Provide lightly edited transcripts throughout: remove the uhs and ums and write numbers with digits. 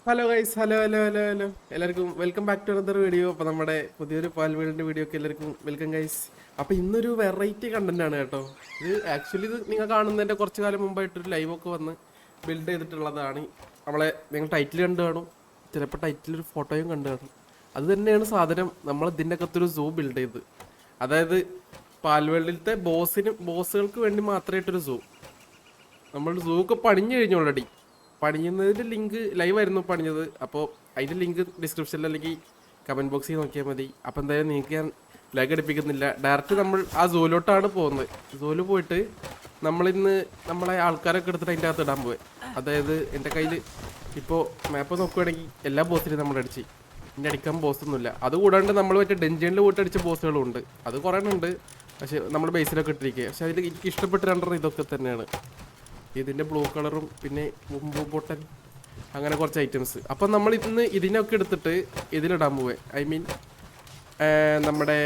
Hello guys, hello hello hello hello എല്ലാവർക്കും welcome back to another video. അപ്പോൾ നമ്മുടെ പുതിയൊരു പാൽവീടിൻ്റെ വീഡിയോ ഒക്കെ എല്ലാവർക്കും വെൽക്കം ഗൈസ്. അപ്പോൾ ഇന്നൊരു വെറൈറ്റി കണ്ടന്റ് ആണ് കേട്ടോ. ഇത് നിങ്ങൾ കാണുന്നതിൻ്റെ കുറച്ച് കാലം മുമ്പായിട്ടൊരു ലൈവൊക്കെ വന്ന് ബിൽഡ് ചെയ്തിട്ടുള്ളതാണ്. നിങ്ങൾ ടൈറ്റിൽ കണ്ടു കാണും, ചിലപ്പോൾ ടൈറ്റിലൊരു ഫോട്ടോയും കണ്ടു കാണും. അത് തന്നെയാണ് സാധനം. നമ്മൾ ഇതിൻ്റെ അകത്തൊരു സൂ ബിൽഡ് ചെയ്ത്, അതായത് പാൽവേൾഡിലത്തെ ബോസുകൾക്ക് വേണ്ടി മാത്രമായിട്ടൊരു സൂ. നമ്മൾ സൂ ഒക്കെ പണിഞ്ഞു കഴിഞ്ഞു ഓൾറെഡി. പണിയുന്നതിൻ്റെ ലിങ്ക് ലൈവ് ആയിരുന്നു പണിഞ്ഞത്. അപ്പോൾ അതിൻ്റെ ലിങ്ക് ഡിസ്ക്രിപ്ഷനിൽ അല്ലെങ്കിൽ കമൻറ്റ് ബോക്സിൽ നോക്കിയാൽ മതി. അപ്പോൾ എന്തായാലും നിങ്ങൾക്ക് ഞാൻ ലാഗ് അടിപ്പിക്കുന്നില്ല, ഡയറക്റ്റ് നമ്മൾ ആ സൂലോട്ടാണ് പോകുന്നത്. സൂല് പോയിട്ട് നമ്മളിന്ന് നമ്മളെ ആൾക്കാരൊക്കെ എടുത്തിട്ട് അതിൻ്റെ അകത്ത് ഇടാൻ പോയി. അതായത് എൻ്റെ കയ്യിൽ ഇപ്പോൾ മാപ്പ് നോക്കുകയാണെങ്കിൽ എല്ലാ ബോസിലും നമ്മൾ അടിച്ച്, ഇനി അടിക്കാൻ ബോസൊന്നുമില്ല. അതുകൂടാണ്ട് നമ്മൾ മറ്റേ ഡെഞ്ചനിൽ പോയിട്ട് അടിച്ച ബോസുകളും ഉണ്ട്. അത് കുറേ ഉണ്ട്, പക്ഷേ നമ്മൾ ബേസിലൊക്കെ ഇട്ടിരിക്കുക. പക്ഷേ അതിൽ എനിക്ക് ഇഷ്ടപ്പെട്ട രണ്ടെണ്ണം ഇതൊക്കെ തന്നെയാണ്. ഇതിൻ്റെ ബ്ലൂ കളറും പിന്നെ മുമ്പ് പൊട്ടൻ, അങ്ങനെ കുറച്ച് ഐറ്റംസ്. അപ്പം നമ്മൾ ഇന്ന് ഇതിനൊക്കെ എടുത്തിട്ട് ഇതിലിടാൻ പോവേ. ഐ മീൻ നമ്മുടെ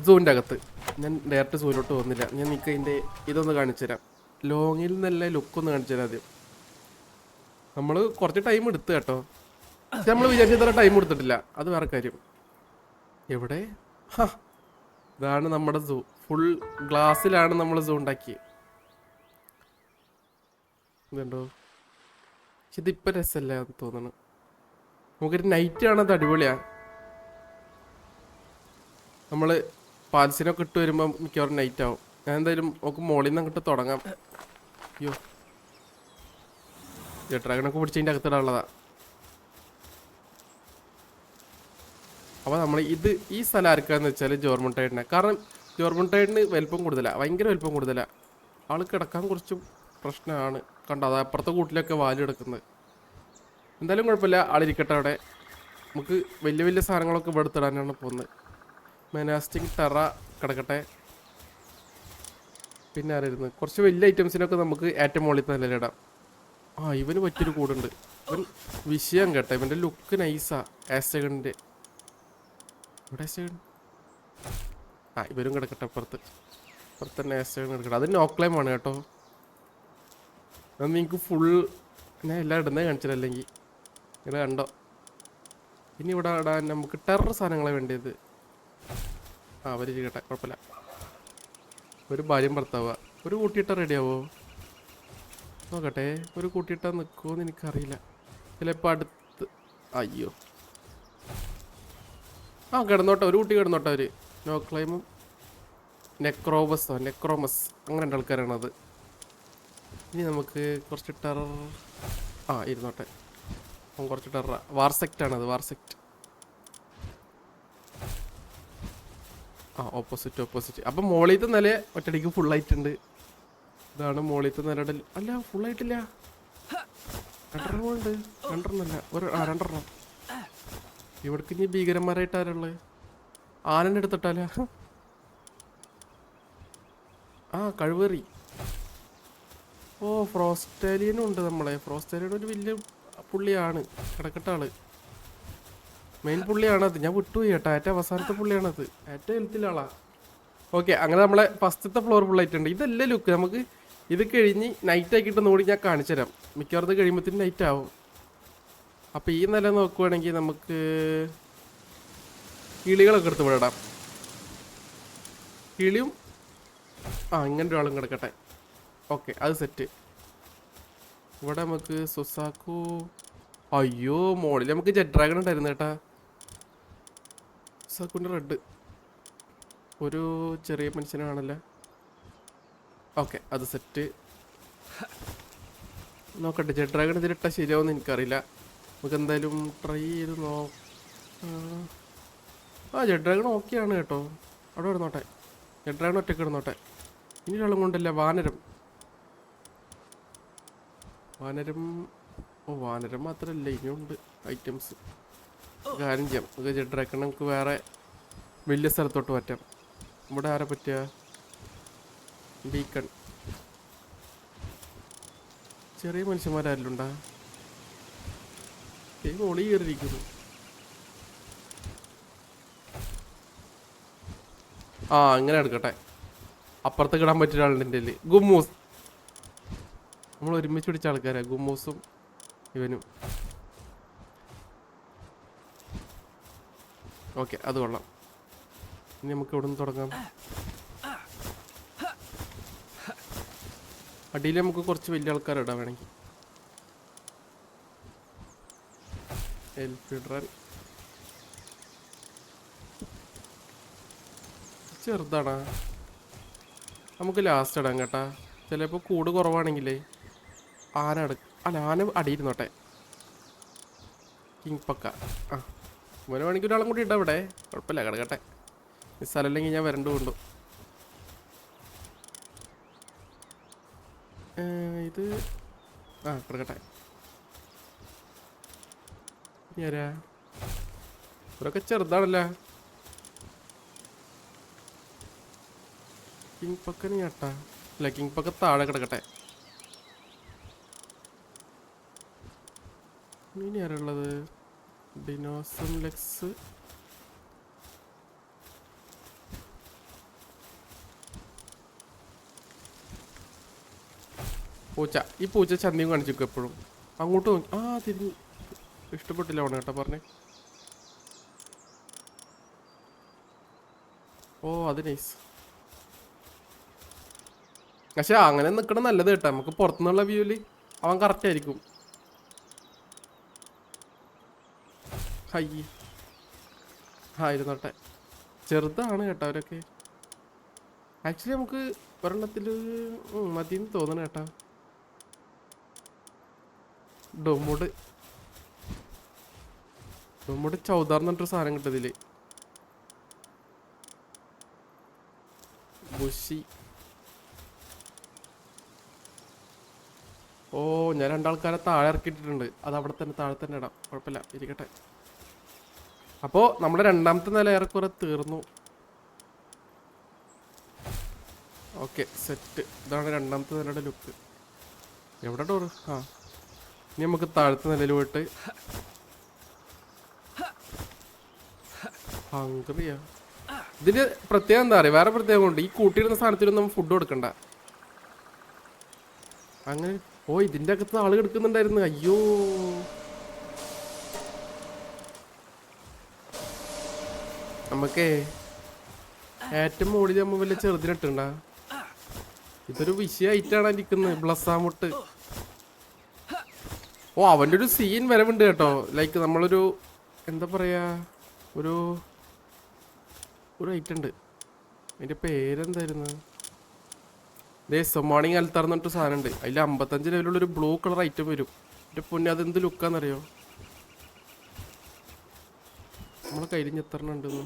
സൂവിൻ്റെ അകത്ത്. ഞാൻ ഡയറക്റ്റ് സൂവിലോട്ട് പോകുന്നില്ല, ഞാൻ നിങ്ങൾക്ക് അതിൻ്റെ ഇതൊന്ന് കാണിച്ചു തരാം. ലോങ്ങിൽ നിന്നല്ല ലുക്കൊന്ന് കാണിച്ചു തരാം ആദ്യം. നമ്മൾ കുറച്ച് ടൈം എടുത്ത് കേട്ടോ, പക്ഷെ നമ്മൾ വിചാരിച്ചത്ര ടൈം എടുത്തിട്ടില്ല, അത് വേറെ കാര്യം. എവിടെ ഇതാണ് നമ്മുടെ സൂ. ഫുൾ ഗ്ലാസ്സിലാണ് നമ്മൾ സൂ ഉണ്ടാക്കിയത്. ഇതുണ്ടോ? പക്ഷെ ഇതിപ്പോൾ രസമല്ല എന്ന് തോന്നണം. നമുക്കൊരു നൈറ്റ് കാണാൻ അടിപൊളിയാ. നമ്മൾ പാൽസിനൊക്കെ ഇട്ട് വരുമ്പോൾ മിക്കവാറും നൈറ്റ് ആവും. ഞാൻ എന്തായാലും നമുക്ക് മോളിൽ നിന്ന് അങ്ങോട്ട് തുടങ്ങാം. അയ്യോ, ഡ്രാഗണൊക്കെ പിടിച്ചതിൻ്റെ അകത്തിടാനുള്ളതാ. അപ്പോൾ നമ്മൾ ഈ സ്ഥലം ആർക്കാന്ന് വെച്ചാൽ ജോർമുണ്ടൈഡിനെ. കാരണം ജോർമുണ്ടൈഡിന് വലിപ്പം കൂടുതലാണ്, ഭയങ്കര വലിപ്പം കൂടുതലാണ്. ആൾ കിടക്കാൻ കുറച്ചും പ്രശ്നമാണ്. കണ്ടോ, അത് അപ്പുറത്തെ കൂട്ടിലൊക്കെ വാല് കിടക്കുന്നത്. എന്തായാലും കുഴപ്പമില്ല, ആളിരിക്കട്ടെ അവിടെ. നമുക്ക് വലിയ വലിയ സാധനങ്ങളൊക്കെ ഇവിടെ എടുത്തിടാനാണ് പോകുന്നത്. മെനാസ്റ്റിക് ടെറ കിടക്കട്ടെ. പിന്നെ ആരായിരുന്നു, കുറച്ച് വലിയ ഐറ്റംസിനൊക്കെ നമുക്ക് ഏറ്റവും മുകളിൽ തന്നെ ഇടാം. ഇവന് പറ്റിയൊരു കൂടുണ്ട്. ഇവൻ വിഷയം കേട്ടോ, ഇവൻ്റെ ലുക്ക് നൈസാ. ആസ്റ്റഗണിൻ്റെ ഇവിടെ ആസ്റ്റഗൺ. ഇവരും കിടക്കട്ടെ അപ്പുറത്ത് തന്നെ ആസ്റ്റഗൺ കിടക്കട്ടെ. അത് നോക്ലെയിം ആണ് കേട്ടോ. അത് നിങ്ങൾക്ക് ഫുൾ ഞാൻ എല്ലാം ഇടുന്നത് കാണിച്ചില്ല, അല്ലെങ്കിൽ ഇങ്ങനെ കണ്ടോ. ഇനി ഇവിടെ ഇടാൻ നമുക്ക് ടെറർ സാധനങ്ങളെ വേണ്ടിയത്. അവരിക്കട്ടെ, കുഴപ്പമില്ല. ഒരു ഭാര്യയും ഭർത്താവുക. ഒരു കൂട്ടിയിട്ടാൽ റെഡിയാവോ നോക്കട്ടെ. ഒരു കൂട്ടിയിട്ടാൽ നിൽക്കുമോ എന്ന് എനിക്കറിയില്ല. ചിലപ്പോൾ അടുത്ത്. അയ്യോ, കിടന്നോട്ടെ, ഒരു കുട്ടി കിടന്നോട്ടെ. അവർ നോക്ലൈമും നെക്രോമസ് അങ്ങനെ രണ്ട് ആൾക്കാരാണത്. ഇനി നമുക്ക് കുറച്ച് ടെറർ ഇരുന്നോട്ടെ. കുറച്ച് ടെറർ വാർസെക്റ്റാണത്, വാർസെക്റ്റ്. ഓപ്പോസിറ്റ്. അപ്പം മോളിലത്തെ നില ഒറ്റടിക്ക് ഫുള്ളായിട്ടുണ്ട്. ഇതാണ് മോളിലത്തെ നിലയുടെ. അല്ല, ഫുള്ളായിട്ടില്ല, രണ്ടെണ്ണം ഉണ്ട്. രണ്ടെണ്ണമല്ല, രണ്ടെണ്ണം. ഇവിടേക്ക് ഇനി ഭീകരന്മാരായിട്ട് ആരുള്ളത്? ആനൻ്റെ എടുത്തിട്ടാല. കഴിവേറി. ഫ്രോസ്റ്റാലിയനും ഉണ്ട് നമ്മളെ. ഫ്രോസ്റ്റാലിയൻ ഒരു വലിയ പുള്ളിയാണ്, കിടക്കട്ട ആള്. മെയിൻ പുള്ളിയാണത്, ഞാൻ വിട്ടുപോയി കേട്ടോ. ഏറ്റവും അവസാനത്തെ പുള്ളിയാണത്, ഏറ്റവും ഹെൽത്തിലാളാ. ഓക്കെ, അങ്ങനെ നമ്മളെ ഫസ്റ്റത്തെ ഫ്ലോർ ഫുള്ളായിട്ടുണ്ട്. ഇതല്ലേ ലുക്ക്. നമുക്ക് ഇത് കഴിഞ്ഞ് നൈറ്റ് ആക്കിയിട്ട് ഓടി ഞാൻ കാണിച്ചു തരാം. മിക്കവാറും കഴിയുമ്പോഴത്തേന് നൈറ്റ് ആവും. അപ്പോൾ ഈ നില നോക്കുവാണെങ്കിൽ നമുക്ക് കിളികളൊക്കെ എടുത്ത് വിടാം. കിളിയും ഇങ്ങനെ ഒരാളും കിടക്കട്ടെ. ഓക്കെ, അത് സെറ്റ്. ഇവിടെ നമുക്ക് സുസാക്കു. അയ്യോ, മോളിൽ നമുക്ക് ജെറ്റ് ഡ്രാഗൺ ഉണ്ടായിരുന്നു കേട്ടാ. സുസാക്കുൻ്റെ റെഡ് ഒരു ചെറിയ മനുഷ്യനാണല്ലേ. ഓക്കെ, അത് സെറ്റ്. നോക്കട്ടെ, ജെറ്റ് ഡ്രാഗൺ ഇതിലിട്ടാൽ ശരിയാവുമെന്ന് എനിക്കറിയില്ല. നമുക്ക് എന്തായാലും ട്രൈ ചെയ്ത് ജെറ്റ് ഡ്രാഗൺ ഓക്കെയാണ് കേട്ടോ. അവിടെ കിടന്നോട്ടെ, ജെറ്റ് ഡ്രാഗൺ ഒറ്റയ്ക്ക് കിടന്നോട്ടെ. ഇനി ഒരാളും കൊണ്ടല്ല, വാനരം. വാനരം മാത്രമല്ല, ഇനിയുണ്ട് ഐറ്റംസ്. കാര്യം ചെയ്യാം, നമുക്ക് ജെറ്റ് ഡ്രാഗൺ നമുക്ക് വേറെ വലിയ സ്ഥലത്തോട്ട് മാറ്റാം. ഇവിടെ ആരെ പറ്റുക? ബീക്കൺ. ചെറിയ മനുഷ്യന്മാരാരെല്ലാം ഉണ്ടാ? ഒളി കയറിയിരിക്കുന്നു. ഇങ്ങനെ എടുക്കട്ടെ. അപ്പുറത്തേക്ക് ഇടാൻ പറ്റിയ ഒരാളുടെ എൻ്റെ ഗുമ്മൂസ്. നമ്മൾ ഒരുമിച്ച് പിടിച്ച ആൾക്കാരാണ് ഗുമ്മൂസും ഇവനും. ഓക്കെ, അത് കൊള്ളാം. ഇനി നമുക്ക് ഇവിടെ നിന്ന് തുടങ്ങാം. അടിയിൽ നമുക്ക് കുറച്ച് വലിയ ആൾക്കാരിടാം വേണമെങ്കിൽ. എൽഫിഡ്രൻ ചെറുതാണാ, നമുക്ക് ലാസ്റ്റ് ഇടാം കേട്ടാ. ചിലപ്പോൾ കൂട് കുറവാണെങ്കിലേ ആന ആന അടിയിരുന്നോട്ടെ. കിങ് പക്ക ആ ഇവന് വേണമെങ്കിൽ ഒരാളും കൂടി ഇടാം ഇവിടെ, കുഴപ്പമില്ല, കിടക്കട്ടെ. ഈ സ്ഥലമില്ലെങ്കിൽ ഞാൻ വരണ്ടു കൊണ്ടു. ഇത് കിടക്കട്ടെ. ഞാരാ ഇവരൊക്കെ ചെറുതാണല്ലോ. കിങ് പക്കന് കേട്ടാ, അല്ല കിങ് പക്ക താഴെ കിടക്കട്ടെ. ഇനി ആരുള്ളത്? ഡിനോസം ലെക്സ്, പൂച്ച. ഈ പൂച്ച ചന്തിയും കാണിച്ചു എപ്പോഴും അങ്ങോട്ട് നോക്കി. തിരിഞ്ഞു. ഇഷ്ടപ്പെട്ടില്ല അവനെ കേട്ടോ പറഞ്ഞേ. അത് നൈസ്. പക്ഷെ അങ്ങനെ നിൽക്കണം നല്ലത് കേട്ടോ. നമുക്ക് പുറത്തുനിന്നുള്ള വ്യൂവിൽ അവൻ കറക്റ്റ് ആയിരിക്കും. ഹൈ ഇരുന്നോട്ടെ. ചെറുതാണ് കേട്ടോ അവരൊക്കെ. ആക്ച്വലി നമുക്ക് ഒരെണ്ണത്തിൽ മതിയെന്ന് തോന്നണം കേട്ടോ. ഡൊമുഡ് ചൗദാർന്ന് പറഞ്ഞിട്ടൊരു സാധനം കിട്ടതില്. ബുഷി. ഞാൻ രണ്ടാൾക്കാരെ താഴെ ഇറക്കിയിട്ടുണ്ട്. അത് അവിടെ തന്നെ താഴെ തന്നെ ഇടാം, കുഴപ്പമില്ല, ഇരിക്കട്ടെ. അപ്പോൾ നമ്മുടെ രണ്ടാമത്തെ നില ഏറെക്കുറെ തീർന്നു. Okay, set. ഇതാണ് രണ്ടാമത്തെ നിലയുടെ ലുക്ക്. എവിടെ ഡോറ്? ഇനി നമുക്ക് താഴത്തെ നിലയിൽ പോയിട്ട് ഹംഗ്രിയാ. ഇതിന് പ്രത്യേകം എന്താ പറയുക, വേറെ പ്രത്യേകം ഉണ്ട്. ഈ കൂട്ടിയിടുന്ന സാധനത്തിനൊന്നും ഫുഡ് കൊടുക്കണ്ട. അങ്ങനെ ഇതിന്റെ അകത്ത് ആള് കിടക്കുന്നുണ്ടായിരുന്നു. അയ്യോ, നമുക്കേ ഏറ്റവും മുകളിൽ നമ്മ വല്ല ചെറുതിനിട്ടുണ്ടാ. ഇതൊരു വിഷയമായിട്ടാണ് ഇരിക്കുന്നത്. ബ്ലസ്സാമുട്ട്. അവൻ്റെ ഒരു സീൻ വരവുണ്ട് കേട്ടോ. ലൈക്ക് നമ്മളൊരു എന്താ പറയാ, ഒരു ഐറ്റം ഉണ്ട്. അതിൻ്റെ പേരെന്തായിരുന്നു? സൊമാണിങ് അൽത്താർന്ന് പറഞ്ഞിട്ട് സാധനം ഉണ്ട്. അതിൽ 55 ലെവലുള്ളൊരു ബ്ലൂ കളർ ഐറ്റം വരും. എൻ്റെ പൊന്നെ, അതെന്ത് ലുക്കാന്നറിയോ? നമ്മളെ കയ്യിൽ എത്രണ്ണം ഉണ്ടെന്ന്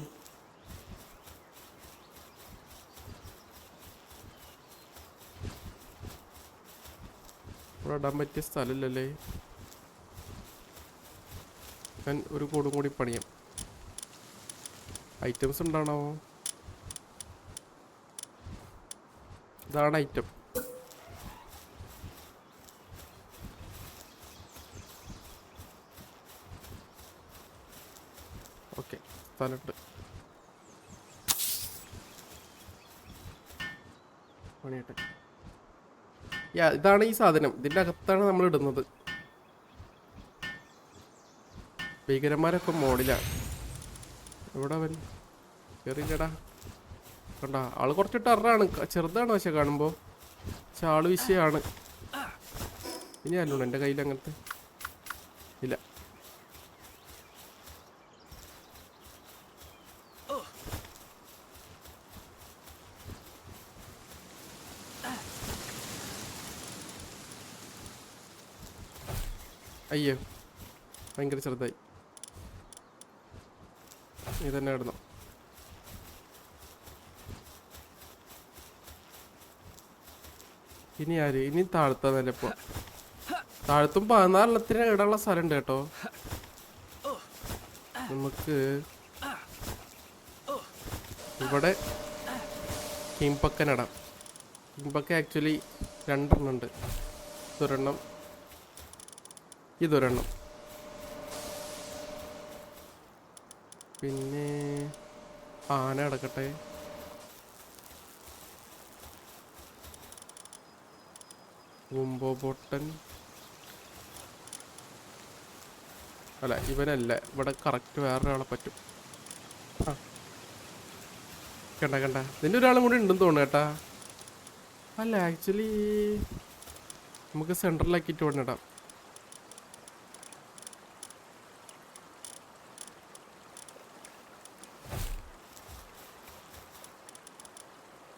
ഇവിടെ ഇടാൻ പറ്റിയ സ്ഥലമില്ലല്ലേ. ഞാൻ ഒരു കൂടും കൂടി പണിയാം. ഐറ്റംസ് ഉണ്ടാണോ? ഇതാണ് ഐറ്റം. ഓക്കെ, സ്ഥലമുണ്ട്. പണിയട്ടെ. ഇതാണ് ഈ സാധനം. ഇതിൻ്റെ അകത്താണ് നമ്മൾ ഇടുന്നത്. ഭീകരന്മാരൊക്കെ മോഡിലാണ്. എവിടെ അവൻ? ചെറിയടാ കണ്ടാ, ആള് കുറച്ച് ടെററാണ്. ചെറുതാണ് പക്ഷെ കാണുമ്പോൾ. പക്ഷെ ആള് വിഷയമാണ്. ഇനി അല്ലോ എൻ്റെ കയ്യിൽ അങ്ങനത്തെ ഇല്ല. അയ്യോ, ഭയങ്കര ചെറുതായി. ഇതന്നെ ഇടുന്നു. ഇനി താഴത്താ നിലപ്പോ. താഴത്തും 14 ഇടാനുള്ള സ്ഥലമുണ്ട് കേട്ടോ. നമുക്ക് ഇവിടെ കിംപക്കനിടാം. കിംപക്ക ആക്ച്വലി 2 ഉണ്ട്. ഇതൊരെണ്ണം. പിന്നെ ആന കിടക്കട്ടെ. ബൊട്ടൻ അല്ല, ഇവനല്ല. ഇവിടെ കറക്റ്റ് വേറൊരാളെ പറ്റും. ആ കണ്ട കണ്ട ഇതിൻ്റെ ഒരാളും കൂടി ഉണ്ടെന്ന് തോന്നുന്നു കേട്ടാ. അല്ല ആക്ച്വലി നമുക്ക് സെൻട്രലാക്കിയിട്ട് കൊണ്ടിടാം.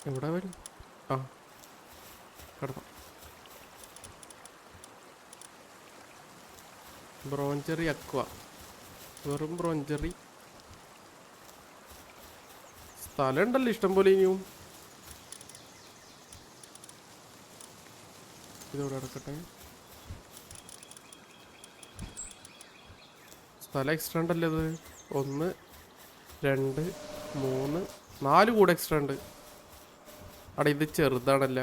എവിടെ വരും? ആ കിടന്നു. ബ്രോഞ്ചറി അക്വ, വെറും ബ്രോഞ്ചറി. സ്ഥലം ഉണ്ടല്ലോ ഇഷ്ടം പോലെ. ഇനിയും ഇതോടെ നടക്കട്ടെ. സ്ഥലം എക്സ്ട്രാ ഉണ്ടല്ലോ ഇത്. 1 2 3 4 കൂടെ എക്സ്ട്രാ ഉണ്ട്. അവിടെ ഇത് ചെറുതാണല്ല.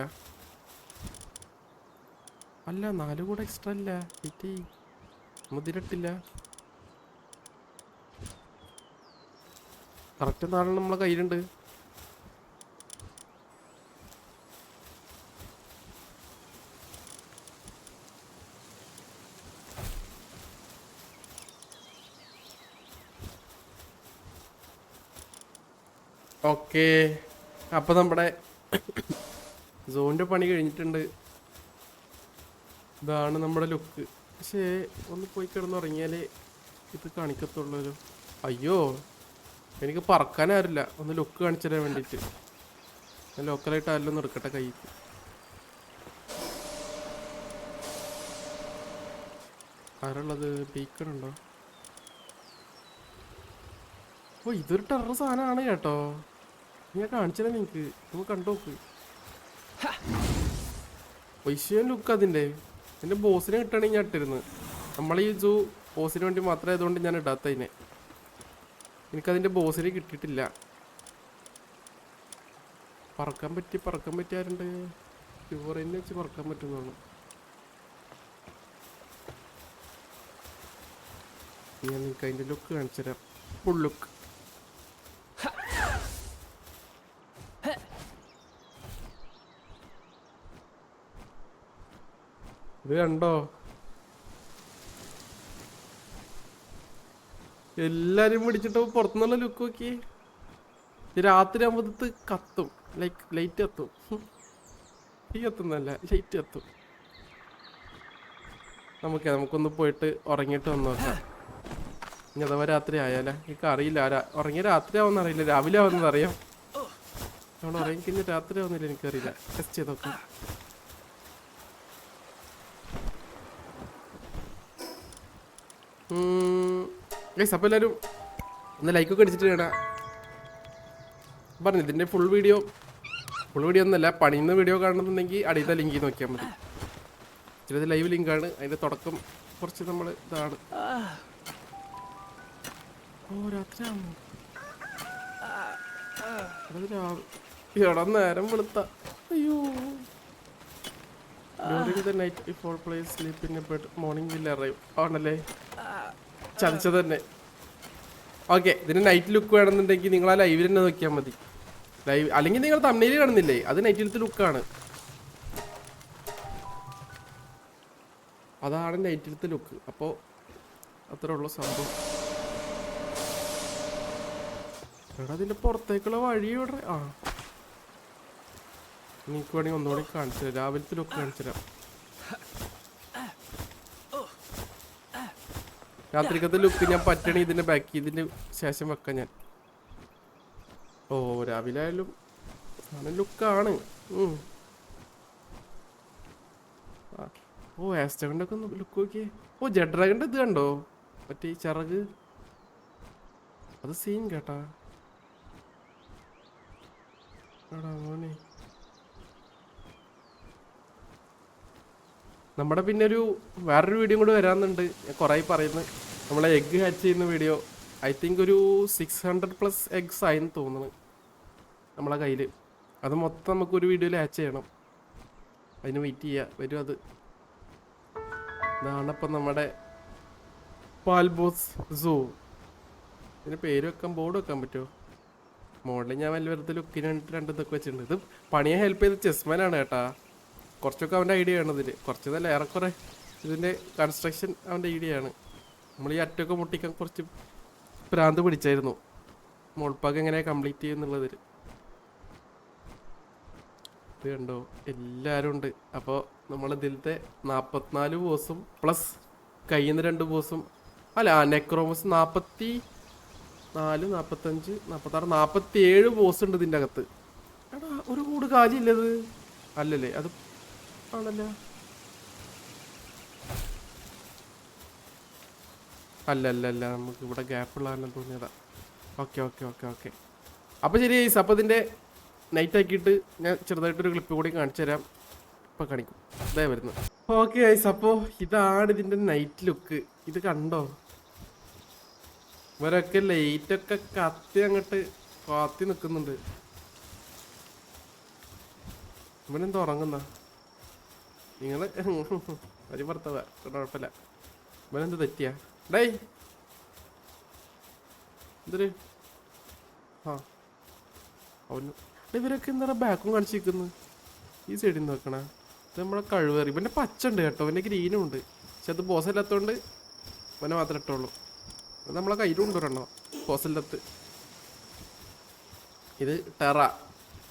അല്ല 4 കൂടെ എക്സ്ട്രാ അല്ല. ഇതിലിട്ടില്ല. കറക്റ്റ് 4 നമ്മളെ കയ്യിലുണ്ട്. ഓക്കെ, അപ്പം നമ്മുടെ സോണിൻ്റെ പണി കഴിഞ്ഞിട്ടുണ്ട്. ഇതാണ് നമ്മുടെ ലുക്ക്. പക്ഷേ ഒന്ന് പോയി കിടന്നുറങ്ങിയാലേ ഇത് കാണിക്കത്തുള്ളൂ. അയ്യോ, എനിക്ക് പറക്കാനാരില്ല. ഒന്ന് ലുക്ക് കാണിച്ചു തരാൻ വേണ്ടിയിട്ട് ഞാൻ ലോക്കലായിട്ട് ആരെല്ലാം എടുക്കട്ടെ കൈക്ക്. ആരുള്ളത്? ബീക്കണുണ്ടോ? ഓ, ഇതൊരു ടെറർ സാധനമാണ് കേട്ടോ. ഞാൻ കാണിച്ചതാ നിങ്ങൾക്ക്, നമുക്ക് കണ്ടു നോക്ക്. വൈശ്യൻ ലുക്ക് അതിൻ്റെ. എൻ്റെ ബോസിനെ കിട്ടുകയാണെങ്കിൽ ഞാൻ ഇട്ടിരുന്നു. നമ്മൾ ഈ സൂ ബോസിന് വേണ്ടി മാത്രം ആയതുകൊണ്ട് ഞാൻ ഇടാത്തതിനെ. എനിക്കതിൻ്റെ ബോസിനെ കിട്ടിയിട്ടില്ല. പറക്കാൻ പറ്റിയാരുണ്ട്? പ്യൂറിനെ വെച്ച് പറക്കാൻ പറ്റുന്നതാണ്. ഞാൻ നിങ്ങൾക്ക് അതിൻ്റെ ലുക്ക് കാണിച്ചു തരാം. Full look. ഇത് കണ്ടോ? എല്ലാരും പിടിച്ചിട്ട് പുറത്തുനിന്നുള്ള ലുക്ക് നോക്കി. രാത്രി ആകുമ്പോൾ കത്തും. ലൈറ്റ് കത്തും. ഈ കത്തുന്നല്ല, ലൈറ്റ് കത്തും. നമുക്കൊന്ന് പോയിട്ട് ഉറങ്ങിയിട്ട് വന്നു നോക്കാം. ഇനി അഥവാ രാത്രി ആയാലേ. എനിക്ക് അറിയില്ല. ഉറങ്ങിയ രാത്രി ആവുമെന്ന് അറിയില്ല, രാവിലെ ആവുന്നത് അറിയാം. നമ്മൾ ഉറങ്ങിക്കഴിഞ്ഞാൽ രാത്രി ആവുന്നില്ല, എനിക്കറിയില്ല. ടെസ്റ്റ് ചെയ്ത് നോക്കാം. അപ്പം എല്ലാവരും ഒന്ന് ലൈക്കൊക്കെ അടിച്ചിട്ട് വേണം. പറഞ്ഞു ഇതിൻ്റെ ഫുൾ വീഡിയോ ഒന്നുമല്ല, പണിയുന്ന വീഡിയോ കാണണമെന്നുണ്ടെങ്കിൽ അടിയത്തെ ലിങ്ക് നോക്കിയാൽ മതി. ചിലത് ലൈവ് ലിങ്കാണ്. അതിൻ്റെ തുടക്കം കുറച്ച് നമ്മൾ ഇതാണ്. ഓ, രാത്രിയാണോ? നേരം വെളുത്ത. അയ്യോ. During the night, if all players sleep in a bed, morning will arrive. ആണല്ലേ, ചതിച്ചത് തന്നെ. ഓക്കെ, ഇതിന് നൈറ്റ് ലുക്ക് വേണമെന്നുണ്ടെങ്കിൽ നിങ്ങൾ ആ ലൈവിൽ തന്നെ നോക്കിയാൽ മതി. ലൈവ് അല്ലെങ്കിൽ നിങ്ങൾ തമ്മിൽ കാണുന്നില്ലേ, അത് നൈറ്റിലത്തെ ലുക്കാണ്. അതാണ് നൈറ്റിലത്തെ ലുക്ക്. അപ്പോൾ അത്ര ഉള്ള സംഭവം. എടാ, അതിൻ്റെ പുറത്തേക്കുള്ള വഴി ഇവിടെ. ആ, നിങ്ങൾക്ക് വേണമെങ്കിൽ ഒന്നുകൂടി കാണിച്ചു തരാം. രാവിലത്തെ ലുക്ക് കാണിച്ചു തരാം. രാത്രിക്കത്തെ ലുക്ക് ഞാൻ പറ്റണേ ഇതിൻ്റെ ബാക്കി ഇതിൻ്റെ ശേഷം വെക്കാം ഞാൻ. ഓ, രാവിലെ ആയാലും ലുക്കാണ്. ഓ, ആസ്റ്റഗൻ്റെ ഒക്കെ ലുക്ക് നോക്കിയേ. ഓ, ജെഡ് ഡ്രാഗൻ്റെ ഇത് കണ്ടോ? മറ്റേ ഈ ചിറക്, അത് സീൻ കേട്ടാ. മോനെ, നമ്മുടെ പിന്നെ വേറൊരു വീഡിയോ കൂടെ വരാമെന്നുണ്ട്. ഞാൻ കുറേ പറയുന്നത് നമ്മളെ എഗ്ഗ് ഹാച്ച് ചെയ്യുന്ന വീഡിയോ. ഐ തിങ്ക് ഒരു 600+ എഗ്സ് ആയെന്ന് തോന്നുന്നു നമ്മളെ കയ്യിൽ. അത് മൊത്തം നമുക്കൊരു വീഡിയോയിൽ ഹാച്ച് ചെയ്യണം. അതിന് വെയിറ്റ് ചെയ്യുക, വരും അത്. ഇതാണിപ്പം നമ്മുടെ പാൽബോസ് സൂ. ഇതിന് പേര് വെക്കാൻ ബോർഡ് വെക്കാൻ പറ്റുമോ? മോഡലിൽ ഞാൻ വലിയ വെറുതെ ലുക്കിന് വേണ്ടിയിട്ട് 2 ഇതൊക്കെ വെച്ചിട്ടുണ്ട്. ഇത് പണിയെ ഹെൽപ്പ് ചെയ്ത് ചെസ്മാനാണ് കേട്ടാ. കുറച്ചൊക്കെ അവൻ്റെ ഐഡിയ ആണ് ഇതിൽ. കുറച്ച് നല്ല ഏറെക്കുറെ ഇതിൻ്റെ കൺസ്ട്രക്ഷൻ അവൻ്റെ ഐഡിയ ആണ്. നമ്മൾ ഈ അറ്റൊക്കെ മുട്ടിക്കാൻ കുറച്ച് ഭ്രാന്ത് പിടിച്ചായിരുന്നു. മോൾപ്പാക്ക് എങ്ങനെ കംപ്ലീറ്റ് ചെയ്യുന്നുള്ളത്. ഇത് കണ്ടോ എല്ലാവരും ഉണ്ട്. അപ്പോൾ നമ്മൾ ഇതിലത്തെ 44 ബോസും പ്ലസ് കയ്യിൽ നിന്ന് 2 ബോസും അല്ല നെക്രോമസ് 44, 45, 46, 47 ബോസ് ഉണ്ട് ഇതിൻ്റെ അകത്ത്. എടാ ഒരു കൂട് കാലില്ലത് അല്ലല്ലേ? അത് ആണല്ലോ. അല്ല അല്ല അല്ല നമുക്ക് ഇവിടെ ഗ്യാപ്പുള്ളതാണെന്ന് തോന്നിയതാ. Okay okay okay okay. അപ്പോൾ ശരി ഗൈസ്, അപ്പോൾ ഇതിൻ്റെ നൈറ്റ് ആക്കിയിട്ട് ഞാൻ ചെറുതായിട്ടൊരു ക്ലിപ്പ് കൂടി കാണിച്ചു തരാം. ഇപ്പം കാണിക്കും, ഇതേ വരുന്നത്. ഓക്കെ ഗൈസ്, അപ്പോൾ ഇതാണ് ഇതിൻ്റെ നൈറ്റ് ലുക്ക്. ഇത് കണ്ടോ? ഇവരൊക്കെ ലൈറ്റൊക്കെ കത്തി അങ്ങോട്ട് കാത്തി നിൽക്കുന്നുണ്ട്. ഇവനെന്താ ഉറങ്ങുന്ന? നിങ്ങൾ ഒരു ഭർത്താവ കുഴപ്പമില്ല. ഇവനെന്ത് തെറ്റിയാ ഡേയ്? എന്തൊരു ആ അവന് ഇവരൊക്കെ എന്താ ബാക്കും കാണിച്ചിരിക്കുന്നു? ഈ സൈഡിൽ നോക്കണ ഇത് നമ്മളെ കഴിവേറി. ഇവൻ്റെ പച്ച ഉണ്ട് കേട്ടോ, ഇവൻ്റെ ഗ്രീനും ഉണ്ട്. പക്ഷെ അത് ബോസല്ലാത്തതുകൊണ്ട് ഇവനെ മാത്രമേ ഇട്ടുള്ളൂ. അത് നമ്മളെ കയ്യിലും കൊണ്ടുവരണോ ബോസല്ലാത്ത. ഇത് ടെറ.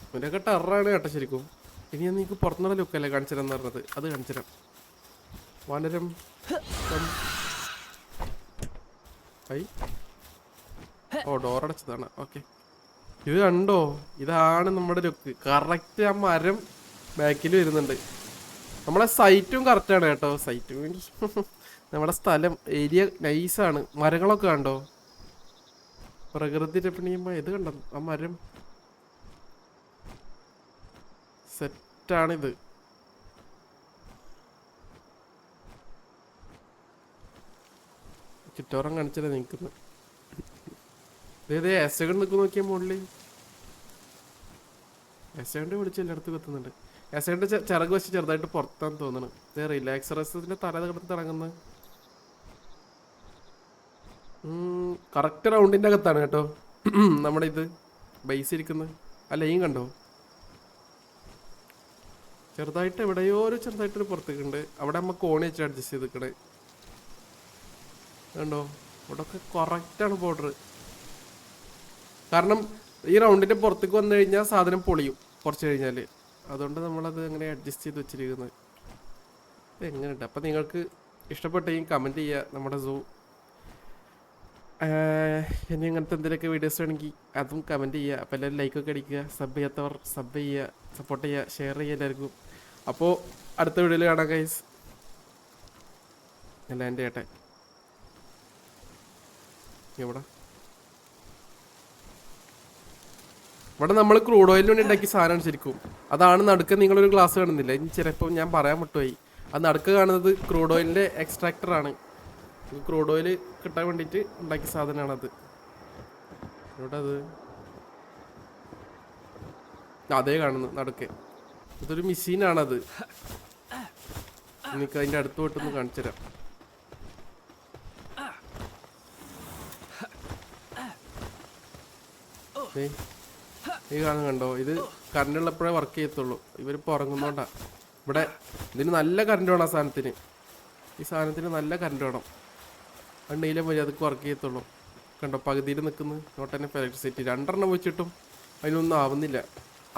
ഇവൻ്റെയൊക്കെ ടെറാണ് കേട്ടോ ശരിക്കും. ഇനി ഞാൻ നിങ്ങൾക്ക് പുറത്തുനിന്നുള്ള ലുക്കല്ലേ കാണിച്ചു തരാമെന്ന് പറഞ്ഞത്, അത് കാണിച്ചു തരാം. വാനരം ഓ ഡോറടച്ചതാണ്. ഓക്കെ, ഇത് കണ്ടോ? ഇതാണ് നമ്മുടെ ലുക്ക്. കറക്റ്റ് ആ മരം ബാക്കിൽ വരുന്നുണ്ട്. നമ്മളെ സൈറ്റും കറക്റ്റാണ് കേട്ടോ. സൈറ്റ് മീൻസ് നമ്മുടെ സ്ഥലം ഏരിയ നൈസാണ്. മരങ്ങളൊക്കെ കണ്ടോ? പ്രകൃതി രമണീയമായ ഇത് കണ്ടോ? ആ മരം സെറ്റാണിത്. ചുറ്റോറം കാണിച്ചല്ലേ നിൽക്കുന്നു. ഇതേ എസകണ്ട് നിൽക്കുന്നു നോക്കിയാൽ മുകളിൽ. എസകണ്ട് വിളിച്ച് എല്ലായിടത്തും എത്തുന്നുണ്ട്. എസകണ്ട് ചിറക് വെച്ച് ചെറുതായിട്ട് പുറത്താന്ന് തോന്നുന്നു. ഇതേ റിലാക്സറസിന്റെ തല കിടന്ന് ഇറങ്ങുന്നത്. കറക്റ്റ് റൗണ്ടിന്റെ അകത്താണ് കേട്ടോ നമ്മുടെ ഇത് ബേസ് ഇരിക്കുന്നത്. അല്ല ഈ കണ്ടോ? ചെറുതായിട്ട് എവിടെയോ ചെറുതായിട്ടൊരു പുറത്തേക്കുണ്ട്. അവിടെ നമ്മൾ കോണി വെച്ച് അഡ്ജസ്റ്റ് ചെയ്തിക്കണേ കണ്ടോ? ഇവിടെ ഒക്കെ കറക്റ്റാണ് ബോർഡർ. കാരണം ഈ റൗണ്ടിൻ്റെ പുറത്തേക്ക് വന്നു കഴിഞ്ഞാൽ സാധനം പൊളിയും കുറച്ച് കഴിഞ്ഞാൽ. അതുകൊണ്ട് നമ്മളത് അങ്ങനെ അഡ്ജസ്റ്റ് ചെയ്ത് വെച്ചിരിക്കുന്നത്. എങ്ങനെയുണ്ട്? അപ്പം നിങ്ങൾക്ക് ഇഷ്ടപ്പെട്ടെങ്കിൽ കമൻറ്റ് ചെയ്യുക. നമ്മുടെ സൂ ഇനി അങ്ങനത്തെ എന്തെങ്കിലുമൊക്കെ വീഡിയോസ് വേണമെങ്കിൽ അതും കമൻറ്റ് ചെയ്യുക. അപ്പോൾ എല്ലാവരും ലൈക്കൊക്കെ അടിക്കുക. സബ് ചെയ്യാത്തവർ സബ് ചെയ്യുക, സപ്പോർട്ട് ചെയ്യുക, ഷെയർ ചെയ്യുക എല്ലാവർക്കും. അപ്പോൾ അടുത്ത വീഡിയോയിൽ കാണാം ഗൈസ്. അല്ല എൻ്റെ ഏട്ടൻ ഇവിടെ നമ്മൾ ക്രൂഡ് ഓയിലിന് വേണ്ടി ഉണ്ടാക്കിയ സാധനമാണ് ശരിക്കും. അതാണ് നടുക്ക് നിങ്ങളൊരു ഗ്ലാസ് കാണുന്നില്ല. ഇനി ചിലപ്പോൾ ഞാൻ പറയാൻ വിട്ടുപോയി. അത് നടുക്ക് കാണുന്നത് ക്രൂഡ് ഓയിലിൻ്റെ എക്സ്ട്രാക്ടറാണ്. ക്രൂഡ് ഓയിൽ കിട്ടാൻ വേണ്ടിയിട്ട് ഉണ്ടാക്കിയ സാധനമാണത്. ഇവിടെ അത് അതേ കാണുന്നു നടുക്ക്. ഇതൊരു മെഷീനാണത്. എനിക്ക് അതിൻ്റെ അടുത്ത് പോയിട്ടൊന്ന് കാണിച്ചു തരാം. ഈ കാണുന്ന കണ്ടോ? ഇത് കറണ്ട് ഉള്ളപ്പോഴേ വർക്ക് ചെയ്യത്തുള്ളൂ. ഇവരിപ്പോൾ ഉറങ്ങുന്നോണ്ടാ. ഇവിടെ ഇതിന് നല്ല കറണ്ട് വേണം. ആ സാധനത്തിന്, ഈ സാധനത്തിന് നല്ല കറണ്ട് വേണം. അണ്ണയിലെ മര്യാദക്ക് വർക്ക് ചെയ്യത്തുള്ളൂ. കണ്ടോ പകുതിയിൽ നിൽക്കുന്നു. നോട്ട് തന്നെ ഇലക്ട്രിസിറ്റി 2 വെച്ചിട്ടും അതിനൊന്നും ആവുന്നില്ല.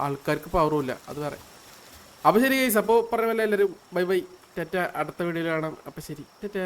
ആൾക്കാർക്ക് പവറും ഇല്ല. അത് വേറെ. അപ്പോൾ ശരി ഗൈസ്, അപ്പോൾ പറഞ്ഞ പോലെ എല്ലാവരും ബൈ ബൈ ടാറ്റ. അടുത്ത വീഡിയോയിൽ കാണാം. അപ്പോൾ ശരി ടാറ്റ.